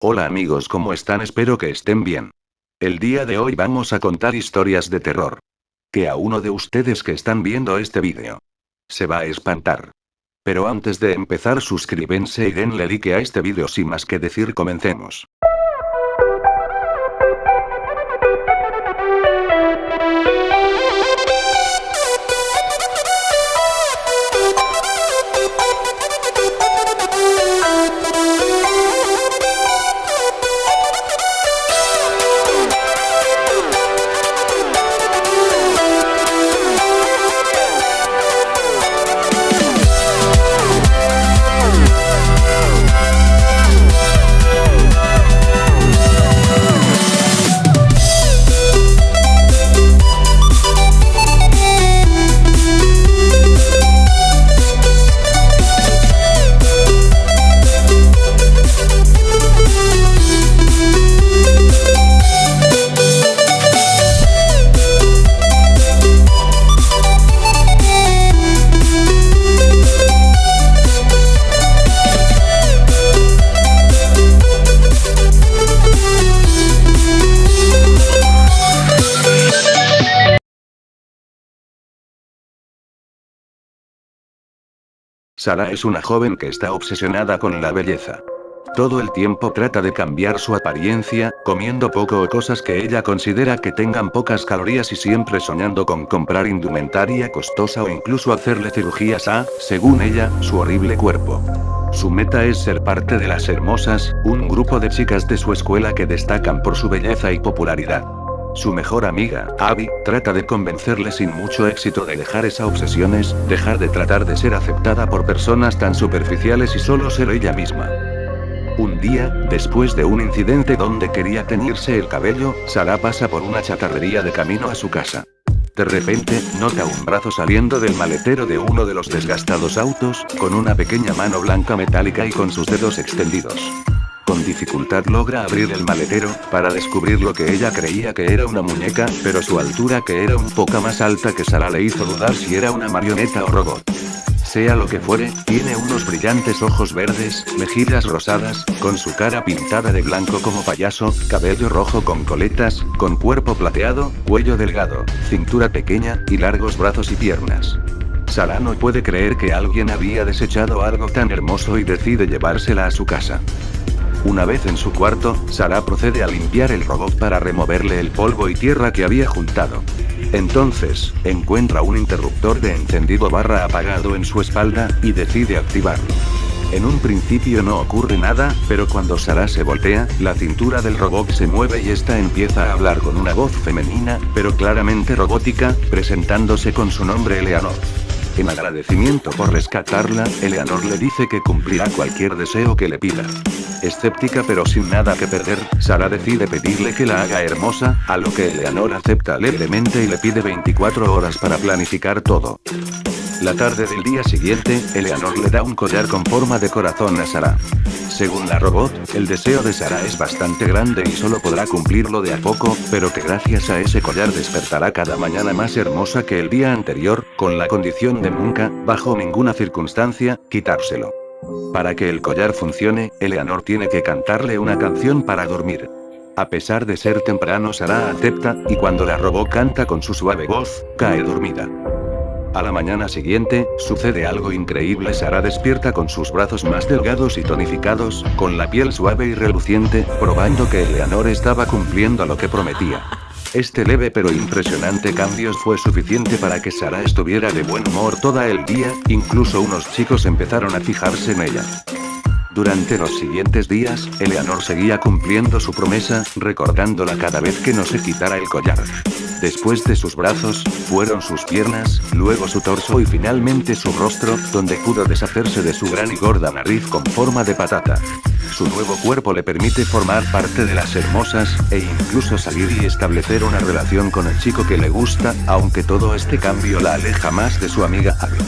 Hola amigos, ¿cómo están? Espero que estén bien. El día de hoy vamos a contar historias de terror. Que a uno de ustedes que están viendo este vídeo se va a espantar. Pero antes de empezar, suscríbanse y denle like a este vídeo. Sin más que decir, comencemos. Sara es una joven que está obsesionada con la belleza. Todo el tiempo trata de cambiar su apariencia, comiendo poco o cosas que ella considera que tengan pocas calorías y siempre soñando con comprar indumentaria costosa o incluso hacerle cirugías a, según ella, su horrible cuerpo. Su meta es ser parte de las Hermosas, un grupo de chicas de su escuela que destacan por su belleza y popularidad. Su mejor amiga, Abby, trata de convencerle sin mucho éxito de dejar esa obsesiones, dejar de tratar de ser aceptada por personas tan superficiales y solo ser ella misma. Un día, después de un incidente donde quería teñirse el cabello, Sara pasa por una chatarrería de camino a su casa. De repente, nota un brazo saliendo del maletero de uno de los desgastados autos, con una pequeña mano blanca metálica y con sus dedos extendidos. Con dificultad logra abrir el maletero, para descubrir lo que ella creía que era una muñeca, pero su altura, que era un poco más alta que Sara, le hizo dudar si era una marioneta o robot. Sea lo que fuere, tiene unos brillantes ojos verdes, mejillas rosadas, con su cara pintada de blanco como payaso, cabello rojo con coletas, con cuerpo plateado, cuello delgado, cintura pequeña, y largos brazos y piernas. Sara no puede creer que alguien había desechado algo tan hermoso y decide llevársela a su casa. Una vez en su cuarto, Sara procede a limpiar el robot para removerle el polvo y tierra que había juntado. Entonces, encuentra un interruptor de encendido barra apagado en su espalda, y decide activarlo. En un principio no ocurre nada, pero cuando Sara se voltea, la cintura del robot se mueve y ésta empieza a hablar con una voz femenina, pero claramente robótica, presentándose con su nombre Eleanor. En agradecimiento por rescatarla, Eleanor le dice que cumplirá cualquier deseo que le pida. Escéptica pero sin nada que perder, Sara decide pedirle que la haga hermosa, a lo que Eleanor acepta alegremente y le pide 24 horas para planificar todo. La tarde del día siguiente, Eleanor le da un collar con forma de corazón a Sara. Según la robot, el deseo de Sara es bastante grande y solo podrá cumplirlo de a poco, pero que gracias a ese collar despertará cada mañana más hermosa que el día anterior, con la condición de nunca, bajo ninguna circunstancia, quitárselo. Para que el collar funcione, Eleanor tiene que cantarle una canción para dormir. A pesar de ser temprano, Sara acepta, y cuando la robot canta con su suave voz, cae dormida. A la mañana siguiente, sucede algo increíble. Sara despierta con sus brazos más delgados y tonificados, con la piel suave y reluciente, probando que Eleanor estaba cumpliendo lo que prometía. Este leve pero impresionante cambio fue suficiente para que Sara estuviera de buen humor todo el día, incluso unos chicos empezaron a fijarse en ella. Durante los siguientes días, Eleanor seguía cumpliendo su promesa, recordándola cada vez que no se quitara el collar. Después de sus brazos, fueron sus piernas, luego su torso y finalmente su rostro, donde pudo deshacerse de su gran y gorda nariz con forma de patata. Su nuevo cuerpo le permite formar parte de las Hermosas, e incluso salir y establecer una relación con el chico que le gusta, aunque todo este cambio la aleja más de su amiga Abby.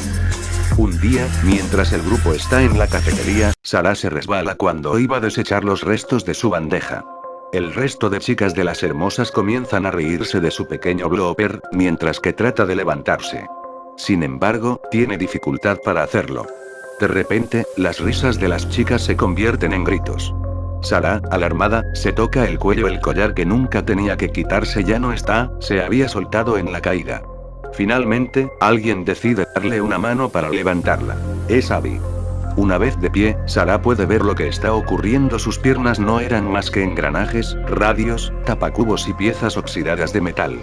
Un día, mientras el grupo está en la cafetería, Sara se resbala cuando iba a desechar los restos de su bandeja. El resto de chicas de las Hermosas comienzan a reírse de su pequeño blooper, mientras que trata de levantarse. Sin embargo, tiene dificultad para hacerlo. De repente, las risas de las chicas se convierten en gritos. Sara, alarmada, se toca el cuello. El collar que nunca tenía que quitarse ya no está, se había soltado en la caída. Finalmente, alguien decide darle una mano para levantarla. Es Abby. Una vez de pie, Sara puede ver lo que está ocurriendo. Sus piernas no eran más que engranajes, radios, tapacubos y piezas oxidadas de metal.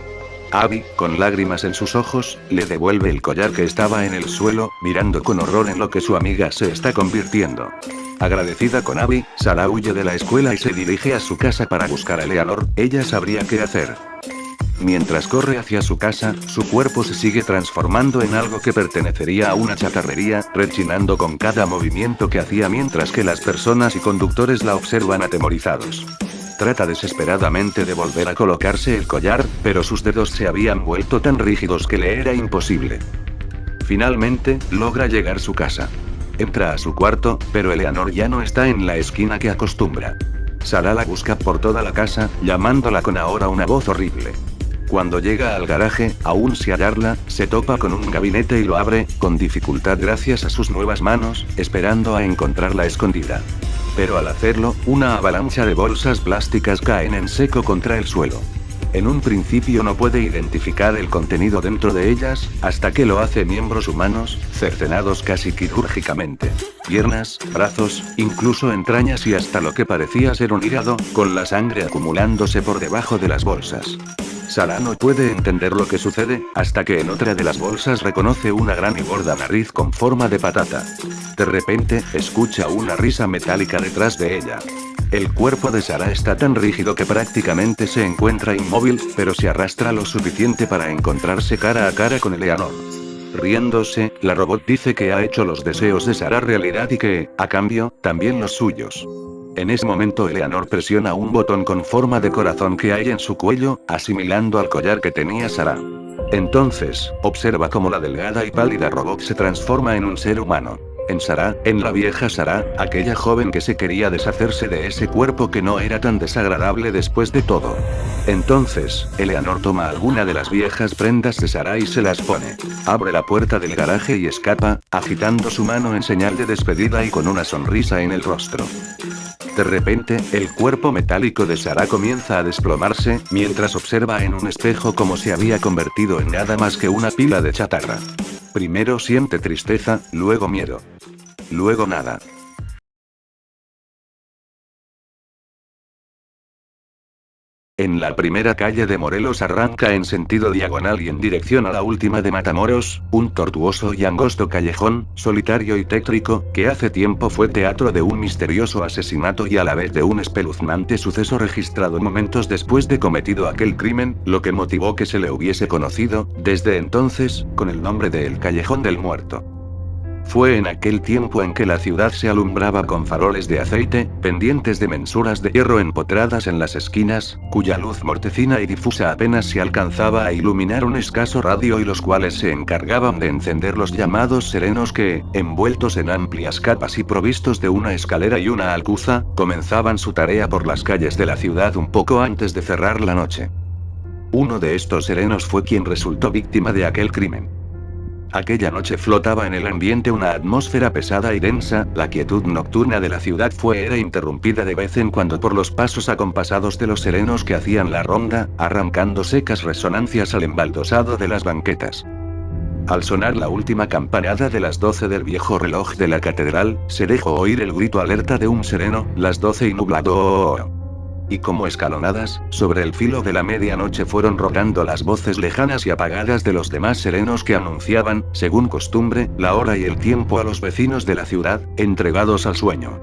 Abby, con lágrimas en sus ojos, le devuelve el collar que estaba en el suelo, mirando con horror en lo que su amiga se está convirtiendo. Agradecida con Abby, Sara huye de la escuela y se dirige a su casa para buscar a Eleanor. Ella sabría qué hacer. Mientras corre hacia su casa, su cuerpo se sigue transformando en algo que pertenecería a una chatarrería, rechinando con cada movimiento que hacía mientras que las personas y conductores la observan atemorizados. Trata desesperadamente de volver a colocarse el collar, pero sus dedos se habían vuelto tan rígidos que le era imposible. Finalmente, logra llegar a su casa. Entra a su cuarto, pero Eleanor ya no está en la esquina que acostumbra. Sara la busca por toda la casa, llamándola con ahora una voz horrible. Cuando llega al garaje, aún sin hallarla, se topa con un gabinete y lo abre, con dificultad gracias a sus nuevas manos, esperando a encontrarla escondida. Pero al hacerlo, una avalancha de bolsas plásticas caen en seco contra el suelo. En un principio no puede identificar el contenido dentro de ellas, hasta que lo hace miembros humanos, cercenados casi quirúrgicamente. Piernas, brazos, incluso entrañas y hasta lo que parecía ser un hígado, con la sangre acumulándose por debajo de las bolsas. Sara no puede entender lo que sucede, hasta que en otra de las bolsas reconoce una gran y gorda nariz con forma de patata. De repente, escucha una risa metálica detrás de ella. El cuerpo de Sara está tan rígido que prácticamente se encuentra inmóvil, pero se arrastra lo suficiente para encontrarse cara a cara con Eleanor. Riéndose, la robot dice que ha hecho los deseos de Sara realidad y que, a cambio, también los suyos. En ese momento Eleanor presiona un botón con forma de corazón que hay en su cuello, asimilando al collar que tenía Sara. Entonces, observa cómo la delgada y pálida robot se transforma en un ser humano. En Sara, en la vieja Sara, aquella joven que se quería deshacerse de ese cuerpo que no era tan desagradable después de todo. Entonces, Eleanor toma alguna de las viejas prendas de Sara y se las pone. Abre la puerta del garaje y escapa, agitando su mano en señal de despedida y con una sonrisa en el rostro. De repente, el cuerpo metálico de Sara comienza a desplomarse, mientras observa en un espejo cómo se había convertido en nada más que una pila de chatarra. Primero siente tristeza, luego miedo. Luego nada. En la primera calle de Morelos arranca en sentido diagonal y en dirección a la última de Matamoros, un tortuoso y angosto callejón, solitario y tétrico, que hace tiempo fue teatro de un misterioso asesinato y a la vez de un espeluznante suceso registrado momentos después de cometido aquel crimen, lo que motivó que se le hubiese conocido, desde entonces, con el nombre de El Callejón del Muerto. Fue en aquel tiempo en que la ciudad se alumbraba con faroles de aceite, pendientes de mensuras de hierro empotradas en las esquinas, cuya luz mortecina y difusa apenas se alcanzaba a iluminar un escaso radio y los cuales se encargaban de encender los llamados serenos que, envueltos en amplias capas y provistos de una escalera y una alcuza, comenzaban su tarea por las calles de la ciudad un poco antes de cerrar la noche. Uno de estos serenos fue quien resultó víctima de aquel crimen. Aquella noche flotaba en el ambiente una atmósfera pesada y densa, la quietud nocturna de la ciudad era interrumpida de vez en cuando por los pasos acompasados de los serenos que hacían la ronda, arrancando secas resonancias al embaldosado de las banquetas. Al sonar la última campanada de las 12 del viejo reloj de la catedral, se dejó oír el grito alerta de un sereno, las 12 y nublado. Y como escalonadas, sobre el filo de la medianoche fueron rodando las voces lejanas y apagadas de los demás serenos que anunciaban, según costumbre, la hora y el tiempo a los vecinos de la ciudad, entregados al sueño.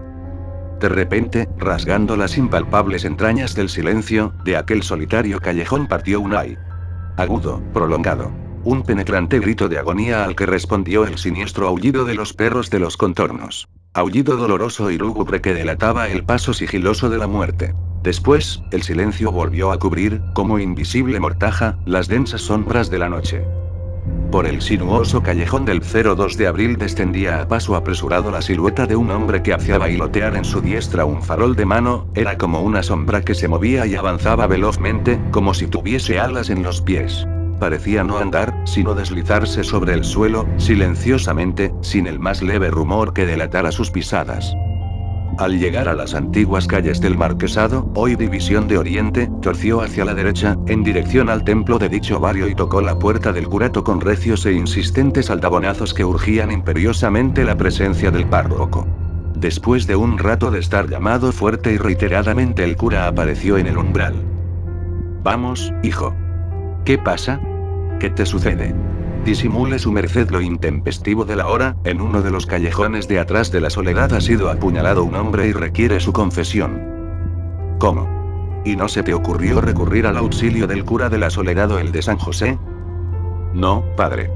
De repente, rasgando las impalpables entrañas del silencio, de aquel solitario callejón partió un ay. Agudo, prolongado. Un penetrante grito de agonía al que respondió el siniestro aullido de los perros de los contornos. Aullido doloroso y lúgubre que delataba el paso sigiloso de la muerte. Después, el silencio volvió a cubrir, como invisible mortaja, las densas sombras de la noche. Por el sinuoso callejón del 02 de abril descendía a paso apresurado la silueta de un hombre que hacía bailotear en su diestra un farol de mano, era como una sombra que se movía y avanzaba velozmente, como si tuviese alas en los pies. Parecía no andar, sino deslizarse sobre el suelo, silenciosamente, sin el más leve rumor que delatara sus pisadas. Al llegar a las antiguas calles del Marquesado, hoy División de Oriente, torció hacia la derecha, en dirección al templo de dicho barrio y tocó la puerta del curato con recios e insistentes aldabonazos que urgían imperiosamente la presencia del párroco. Después de un rato de estar llamado fuerte y reiteradamente, el cura apareció en el umbral. «Vamos, hijo. ¿Qué pasa? ¿Qué te sucede?» «Disimule su merced lo intempestivo de la hora, en uno de los callejones de atrás de la Soledad ha sido apuñalado un hombre y requiere su confesión». «¿Cómo? ¿Y no se te ocurrió recurrir al auxilio del cura de la Soledad o el de San José?» «No, padre.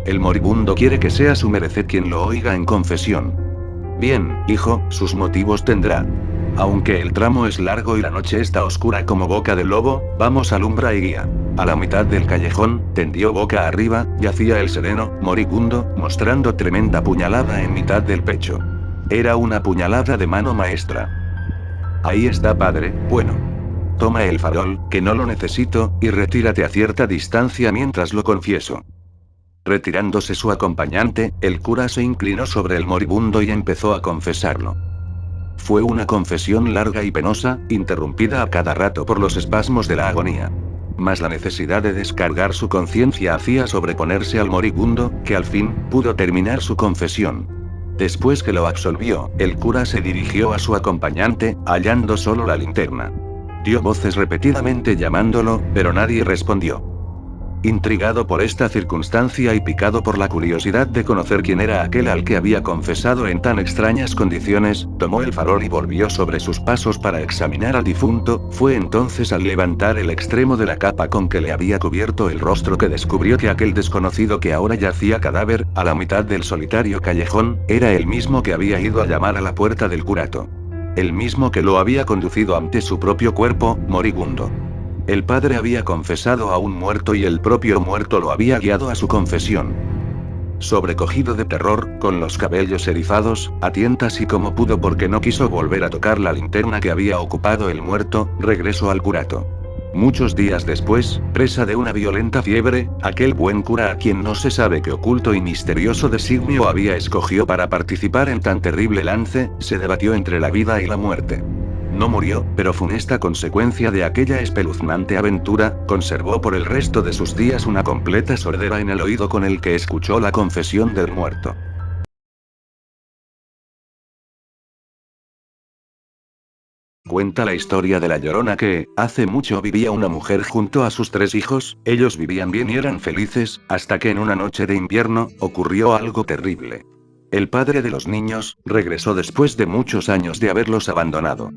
El moribundo quiere que sea su merced quien lo oiga en confesión». «Bien, hijo, sus motivos tendrá. Aunque el tramo es largo y la noche está oscura como boca de lobo, vamos alumbra y guía». A la mitad del callejón, tendido boca arriba, yacía el sereno, moribundo, mostrando tremenda puñalada en mitad del pecho. Era una puñalada de mano maestra. «Ahí está, padre, bueno. Toma el farol, que no lo necesito, y retírate a cierta distancia mientras lo confieso». Retirándose su acompañante, el cura se inclinó sobre el moribundo y empezó a confesarlo. Fue una confesión larga y penosa, interrumpida a cada rato por los espasmos de la agonía. Mas la necesidad de descargar su conciencia hacía sobreponerse al moribundo, que al fin, pudo terminar su confesión. Después que lo absolvió, el cura se dirigió a su acompañante, hallando solo la linterna. Dio voces repetidamente llamándolo, pero nadie respondió. Intrigado por esta circunstancia y picado por la curiosidad de conocer quién era aquel al que había confesado en tan extrañas condiciones, tomó el farol y volvió sobre sus pasos para examinar al difunto. Fue entonces al levantar el extremo de la capa con que le había cubierto el rostro que descubrió que aquel desconocido que ahora yacía cadáver, a la mitad del solitario callejón, era el mismo que había ido a llamar a la puerta del curato. El mismo que lo había conducido ante su propio cuerpo, moribundo. El padre había confesado a un muerto y el propio muerto lo había guiado a su confesión. Sobrecogido de terror, con los cabellos erizados, a tientas y como pudo porque no quiso volver a tocar la linterna que había ocupado el muerto, regresó al curato. Muchos días después, presa de una violenta fiebre, aquel buen cura a quien no se sabe qué oculto y misterioso designio había escogido para participar en tan terrible lance, se debatió entre la vida y la muerte. No murió, pero funesta consecuencia de aquella espeluznante aventura, conservó por el resto de sus días una completa sordera en el oído con el que escuchó la confesión del muerto. Cuenta la historia de la Llorona que, hace mucho vivía una mujer junto a sus 3 hijos, ellos vivían bien y eran felices, hasta que en una noche de invierno, ocurrió algo terrible. El padre de los niños, regresó después de muchos años de haberlos abandonado.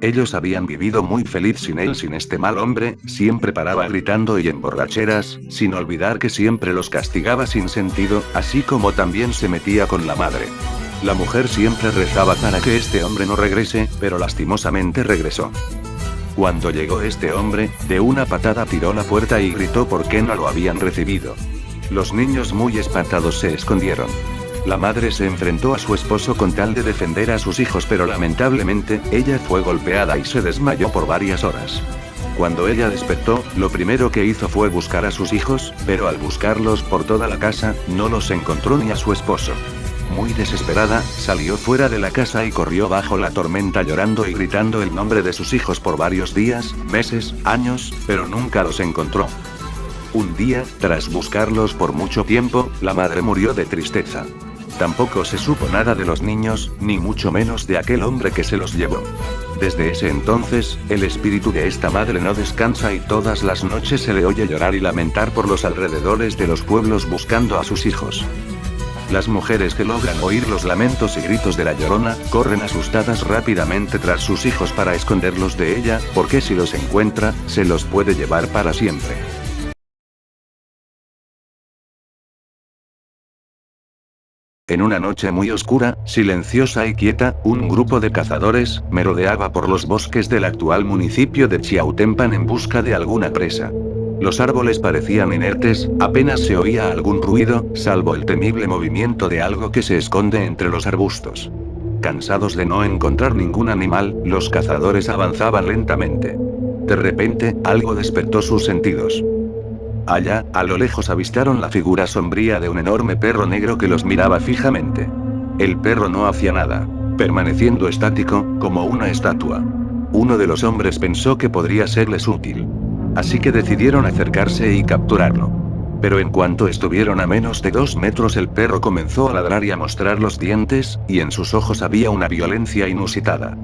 Ellos habían vivido muy feliz sin él, sin este mal hombre, siempre paraba gritando y en borracheras, sin olvidar que siempre los castigaba sin sentido, así como también se metía con la madre. La mujer siempre rezaba para que este hombre no regrese, pero lastimosamente regresó. Cuando llegó este hombre, de una patada tiró la puerta y gritó por qué no lo habían recibido. Los niños muy espantados se escondieron. La madre se enfrentó a su esposo con tal de defender a sus hijos, pero lamentablemente, ella fue golpeada y se desmayó por varias horas. Cuando ella despertó, lo primero que hizo fue buscar a sus hijos, pero al buscarlos por toda la casa, no los encontró ni a su esposo. Muy desesperada, salió fuera de la casa y corrió bajo la tormenta llorando y gritando el nombre de sus hijos por varios días, meses, años, pero nunca los encontró. Un día, tras buscarlos por mucho tiempo, la madre murió de tristeza. Tampoco se supo nada de los niños, ni mucho menos de aquel hombre que se los llevó. Desde ese entonces, el espíritu de esta madre no descansa y todas las noches se le oye llorar y lamentar por los alrededores de los pueblos buscando a sus hijos. Las mujeres que logran oír los lamentos y gritos de la Llorona, corren asustadas rápidamente tras sus hijos para esconderlos de ella, porque si los encuentra, se los puede llevar para siempre. En una noche muy oscura, silenciosa y quieta, un grupo de cazadores merodeaba por los bosques del actual municipio de Chiautempan en busca de alguna presa. Los árboles parecían inertes, apenas se oía algún ruido, salvo el temible movimiento de algo que se esconde entre los arbustos. Cansados de no encontrar ningún animal, los cazadores avanzaban lentamente. De repente, algo despertó sus sentidos. Allá, a lo lejos avistaron la figura sombría de un enorme perro negro que los miraba fijamente. El perro no hacía nada. permaneciendo estático, como una estatua. Uno de los hombres pensó que podría serles útil. Así que decidieron acercarse y capturarlo. Pero en cuanto estuvieron a menos de 2 metros el perro comenzó a ladrar y a mostrar los dientes, y en sus ojos había una violencia inusitada.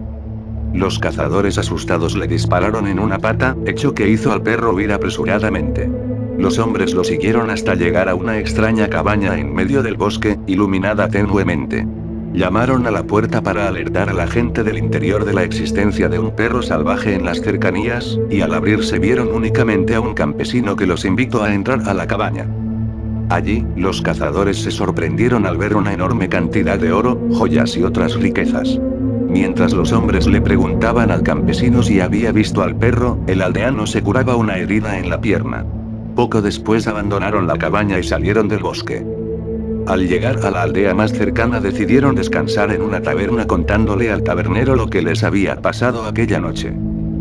Los cazadores asustados le dispararon en una pata, hecho que hizo al perro huir apresuradamente. Los hombres lo siguieron hasta llegar a una extraña cabaña en medio del bosque, iluminada tenuemente. Llamaron a la puerta para alertar a la gente del interior de la existencia de un perro salvaje en las cercanías, y al abrirse vieron únicamente a un campesino que los invitó a entrar a la cabaña. Allí, los cazadores se sorprendieron al ver una enorme cantidad de oro, joyas y otras riquezas. Mientras los hombres le preguntaban al campesino si había visto al perro, el aldeano se curaba una herida en la pierna. Poco después abandonaron la cabaña y salieron del bosque. Al llegar a la aldea más cercana decidieron descansar en una taberna contándole al tabernero lo que les había pasado aquella noche.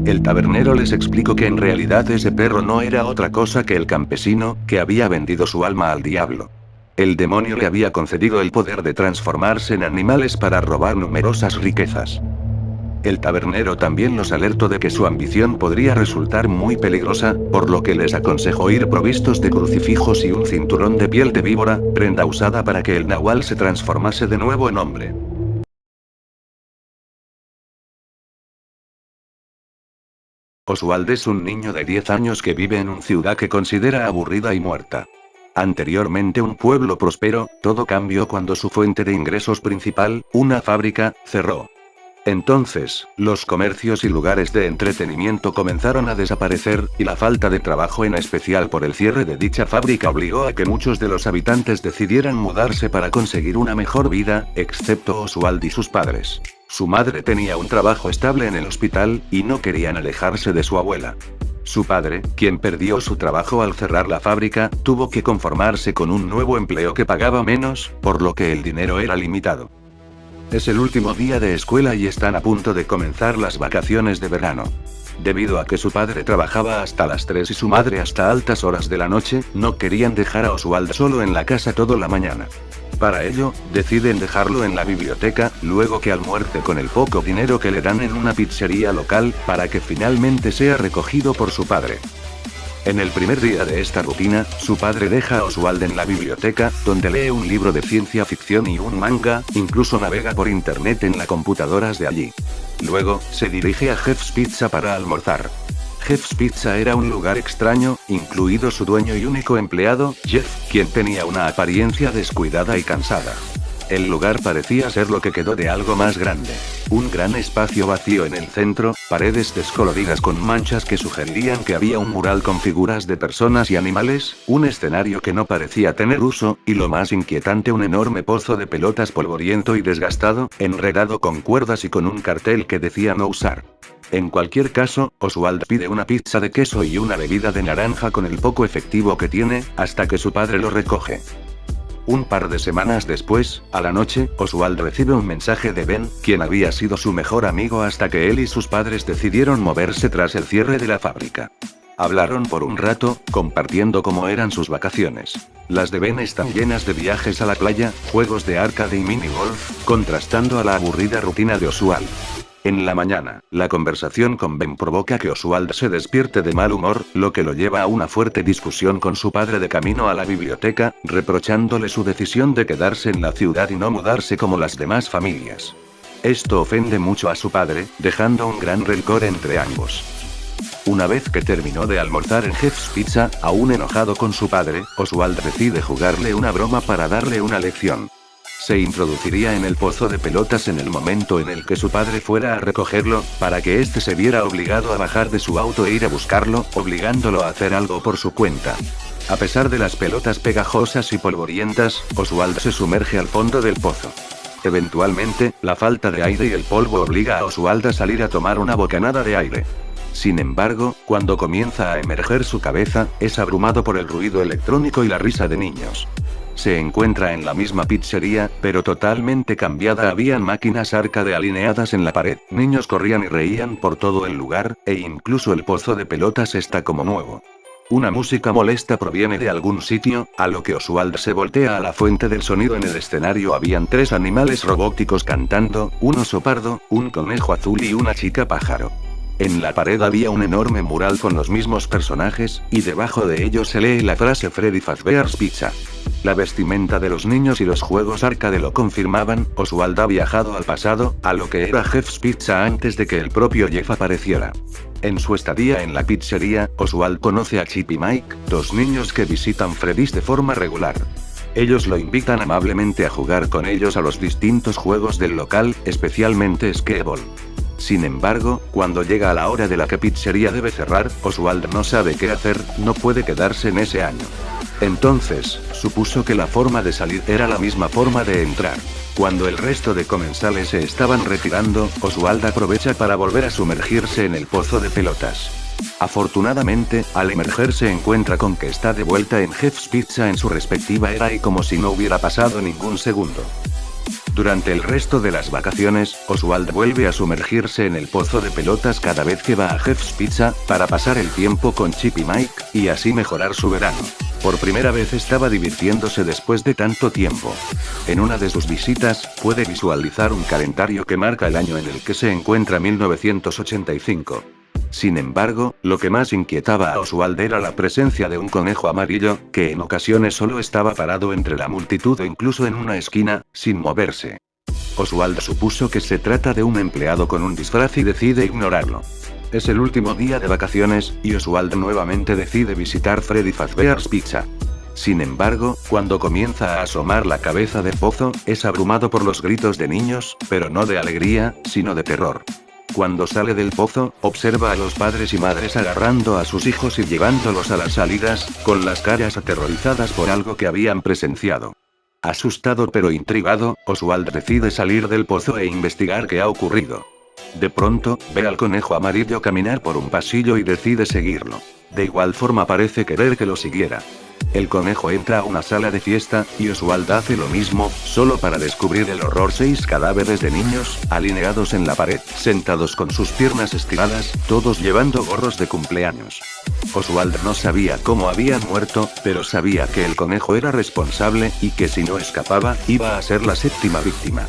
El tabernero les explicó que en realidad ese perro no era otra cosa que el campesino, que había vendido su alma al diablo. El demonio le había concedido el poder de transformarse en animales para robar numerosas riquezas. El tabernero también los alertó de que su ambición podría resultar muy peligrosa, por lo que les aconsejó ir provistos de crucifijos y un cinturón de piel de víbora, prenda usada para que el nahual se transformase de nuevo en hombre. Oswald es un niño de 10 años que vive en una ciudad que considera aburrida y muerta. Anteriormente un pueblo próspero, todo cambió cuando su fuente de ingresos principal, una fábrica, cerró. Entonces, los comercios y lugares de entretenimiento comenzaron a desaparecer, y la falta de trabajo en especial por el cierre de dicha fábrica obligó a que muchos de los habitantes decidieran mudarse para conseguir una mejor vida, excepto Oswald y sus padres. Su madre tenía un trabajo estable en el hospital, y no querían alejarse de su abuela. Su padre, quien perdió su trabajo al cerrar la fábrica, tuvo que conformarse con un nuevo empleo que pagaba menos, por lo que el dinero era limitado. Es el último día de escuela y están a punto de comenzar las vacaciones de verano. Debido a que su padre trabajaba hasta las 3 y su madre hasta altas horas de la noche, no querían dejar a Oswald solo en la casa toda la mañana. Para ello, deciden dejarlo en la biblioteca, luego que almuerce con el poco dinero que le dan en una pizzería local, para que finalmente sea recogido por su padre. En el primer día de esta rutina, su padre deja a Oswald en la biblioteca, donde lee un libro de ciencia ficción y un manga, incluso navega por internet en las computadoras de allí. Luego, se dirige a Jeff's Pizza para almorzar. Jeff's Pizza era un lugar extraño, incluido su dueño y único empleado, Jeff, quien tenía una apariencia descuidada y cansada. El lugar parecía ser lo que quedó de algo más grande. Un gran espacio vacío en el centro, paredes descoloridas con manchas que sugerirían que había un mural con figuras de personas y animales, un escenario que no parecía tener uso, y lo más inquietante un enorme pozo de pelotas polvoriento y desgastado, enredado con cuerdas y con un cartel que decía no usar. En cualquier caso, Oswald pide una pizza de queso y una bebida de naranja con el poco efectivo que tiene, hasta que su padre lo recoge. Un par de semanas después, a la noche, Oswald recibe un mensaje de Ben, quien había sido su mejor amigo hasta que él y sus padres decidieron moverse tras el cierre de la fábrica. Hablaron por un rato, compartiendo cómo eran sus vacaciones. Las de Ben están llenas de viajes a la playa, juegos de arcade y mini-golf, contrastando a la aburrida rutina de Oswald. En la mañana, la conversación con Ben provoca que Oswald se despierte de mal humor, lo que lo lleva a una fuerte discusión con su padre de camino a la biblioteca, reprochándole su decisión de quedarse en la ciudad y no mudarse como las demás familias. Esto ofende mucho a su padre, dejando un gran rencor entre ambos. Una vez que terminó de almorzar en Jeff's Pizza, aún enojado con su padre, Oswald decide jugarle una broma para darle una lección. Se introduciría en el pozo de pelotas en el momento en el que su padre fuera a recogerlo, para que éste se viera obligado a bajar de su auto e ir a buscarlo, obligándolo a hacer algo por su cuenta. A pesar de las pelotas pegajosas y polvorientas, Oswald se sumerge al fondo del pozo. Eventualmente, la falta de aire y el polvo obliga a Oswald a salir a tomar una bocanada de aire. Sin embargo, cuando comienza a emerger su cabeza, es abrumado por el ruido electrónico y la risa de niños. Se encuentra en la misma pizzería, pero totalmente cambiada. Habían máquinas arcade alineadas en la pared, niños corrían y reían por todo el lugar, e incluso el pozo de pelotas está como nuevo. Una música molesta proviene de algún sitio, a lo que Oswald se voltea a la fuente del sonido. En el escenario habían 3 animales robóticos cantando, un oso pardo, un conejo azul y una chica pájaro. En la pared había un enorme mural con los mismos personajes, y debajo de ellos se lee la frase Freddy Fazbear's Pizza. La vestimenta de los niños y los juegos arcade lo confirmaban. Oswald ha viajado al pasado, a lo que era Jeff's Pizza antes de que el propio Jeff apareciera. En su estadía en la pizzería, Oswald conoce a Chip y Mike, 2 niños que visitan Freddy's de forma regular. Ellos lo invitan amablemente a jugar con ellos a los distintos juegos del local, especialmente Skee-Ball. Sin embargo, cuando llega a la hora de la que pizzería debe cerrar, Oswald no sabe qué hacer, no puede quedarse en ese año. Entonces, supuso que la forma de salir era la misma forma de entrar. Cuando el resto de comensales se estaban retirando, Oswald aprovecha para volver a sumergirse en el pozo de pelotas. Afortunadamente, al emerger se encuentra con que está de vuelta en Jeff's Pizza en su respectiva era y como si no hubiera pasado ningún segundo. Durante el resto de las vacaciones, Oswald vuelve a sumergirse en el pozo de pelotas cada vez que va a Jeff's Pizza, para pasar el tiempo con Chip y Mike, y así mejorar su verano. Por primera vez estaba divirtiéndose después de tanto tiempo. En una de sus visitas, puede visualizar un calendario que marca el año en el que se encuentra 1985. Sin embargo, lo que más inquietaba a Oswald era la presencia de un conejo amarillo, que en ocasiones solo estaba parado entre la multitud o incluso en una esquina, sin moverse. Oswald supuso que se trata de un empleado con un disfraz y decide ignorarlo. Es el último día de vacaciones, y Oswald nuevamente decide visitar Freddy Fazbear's Pizza. Sin embargo, cuando comienza a asomar la cabeza del pozo, es abrumado por los gritos de niños, pero no de alegría, sino de terror. Cuando sale del pozo, observa a los padres y madres agarrando a sus hijos y llevándolos a las salidas, con las caras aterrorizadas por algo que habían presenciado. Asustado pero intrigado, Oswald decide salir del pozo e investigar qué ha ocurrido. De pronto, ve al conejo amarillo caminar por un pasillo y decide seguirlo. De igual forma parece querer que lo siguiera. El conejo entra a una sala de fiesta, y Oswald hace lo mismo, solo para descubrir el horror: 6 cadáveres de niños, alineados en la pared, sentados con sus piernas estiradas, todos llevando gorros de cumpleaños. Oswald no sabía cómo habían muerto, pero sabía que el conejo era responsable, y que si no escapaba, iba a ser la 7ª víctima.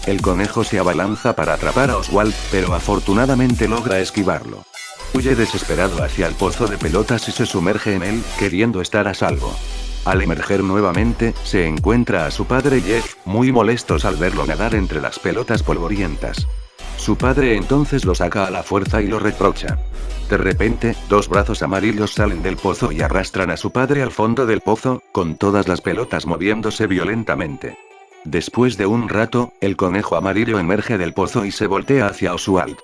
El conejo se abalanza para atrapar a Oswald, pero afortunadamente logra esquivarlo. Huye desesperado hacia el pozo de pelotas y se sumerge en él, queriendo estar a salvo. Al emerger nuevamente, se encuentra a su padre Jeff, muy molestos al verlo nadar entre las pelotas polvorientas. Su padre entonces lo saca a la fuerza y lo reprocha. De repente, 2 brazos amarillos salen del pozo y arrastran a su padre al fondo del pozo, con todas las pelotas moviéndose violentamente. Después de un rato, el conejo amarillo emerge del pozo y se voltea hacia Oswald.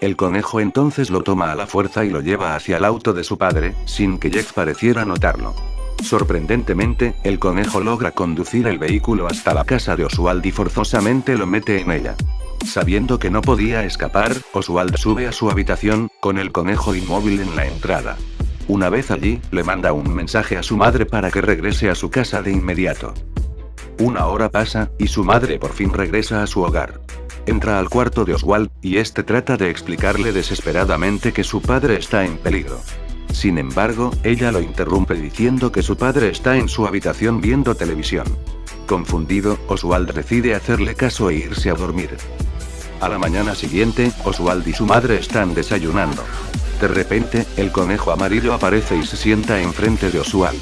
El conejo entonces lo toma a la fuerza y lo lleva hacia el auto de su padre, sin que Jeff pareciera notarlo. Sorprendentemente, el conejo logra conducir el vehículo hasta la casa de Oswald y forzosamente lo mete en ella. Sabiendo que no podía escapar, Oswald sube a su habitación, con el conejo inmóvil en la entrada. Una vez allí, le manda un mensaje a su madre para que regrese a su casa de inmediato. 1 hora pasa, y su madre por fin regresa a su hogar. Entra al cuarto de Oswald, y este trata de explicarle desesperadamente que su padre está en peligro. Sin embargo, ella lo interrumpe diciendo que su padre está en su habitación viendo televisión. Confundido, Oswald decide hacerle caso e irse a dormir. A la mañana siguiente, Oswald y su madre están desayunando. De repente, el conejo amarillo aparece y se sienta enfrente de Oswald.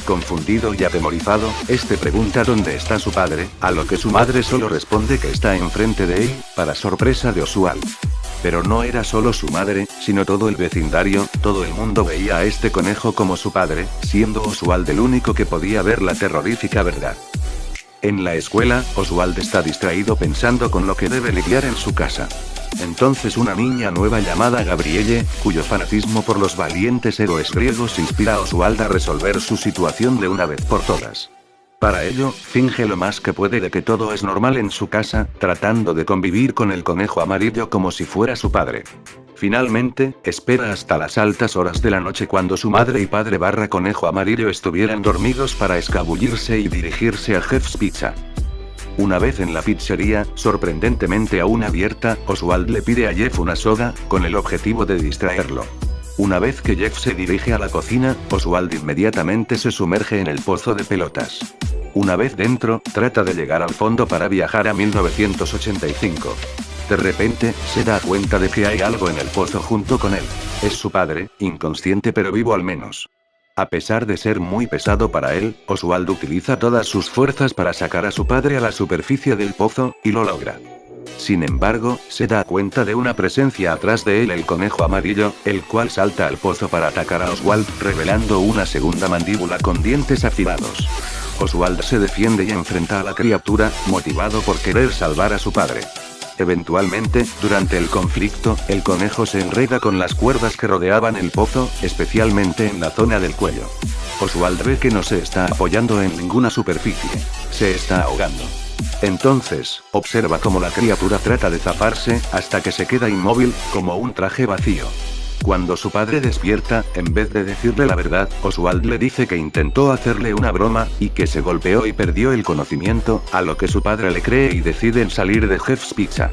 Confundido y atemorizado, este pregunta dónde está su padre, a lo que su madre solo responde que está enfrente de él, para sorpresa de Oswald. Pero no era solo su madre, sino todo el vecindario, todo el mundo veía a este conejo como su padre, siendo Oswald el único que podía ver la terrorífica verdad. En la escuela, Oswald está distraído pensando con lo que debe lidiar en su casa. Entonces una niña nueva llamada Gabrielle, cuyo fanatismo por los valientes héroes griegos inspira a Oswald a resolver su situación de una vez por todas. Para ello, finge lo más que puede de que todo es normal en su casa, tratando de convivir con el conejo amarillo como si fuera su padre. Finalmente, espera hasta las altas horas de la noche cuando su madre y padre conejo amarillo estuvieran dormidos para escabullirse y dirigirse a Jeff's Pizza. Una vez en la pizzería, sorprendentemente aún abierta, Oswald le pide a Jeff una soda, con el objetivo de distraerlo. Una vez que Jeff se dirige a la cocina, Oswald inmediatamente se sumerge en el pozo de pelotas. Una vez dentro, trata de llegar al fondo para viajar a 1985. De repente, se da cuenta de que hay algo en el pozo junto con él. Es su padre, inconsciente pero vivo al menos. A pesar de ser muy pesado para él, Oswald utiliza todas sus fuerzas para sacar a su padre a la superficie del pozo, y lo logra. Sin embargo, se da cuenta de una presencia atrás de él, el conejo amarillo, el cual salta al pozo para atacar a Oswald, revelando una segunda mandíbula con dientes afilados. Oswald se defiende y enfrenta a la criatura, motivado por querer salvar a su padre. Eventualmente, durante el conflicto, el conejo se enreda con las cuerdas que rodeaban el pozo, especialmente en la zona del cuello. Oswald ve que no se está apoyando en ninguna superficie. Se está ahogando. Entonces, observa cómo la criatura trata de zafarse, hasta que se queda inmóvil, como un traje vacío. Cuando su padre despierta, en vez de decirle la verdad, Oswald le dice que intentó hacerle una broma, y que se golpeó y perdió el conocimiento, a lo que su padre le cree y deciden salir de Jeff's Pizza.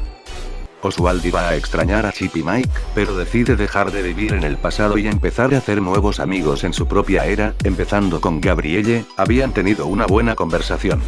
Oswald iba a extrañar a Chip y Mike, pero decide dejar de vivir en el pasado y empezar a hacer nuevos amigos en su propia era, empezando con Gabrielle. Habían tenido una buena conversación.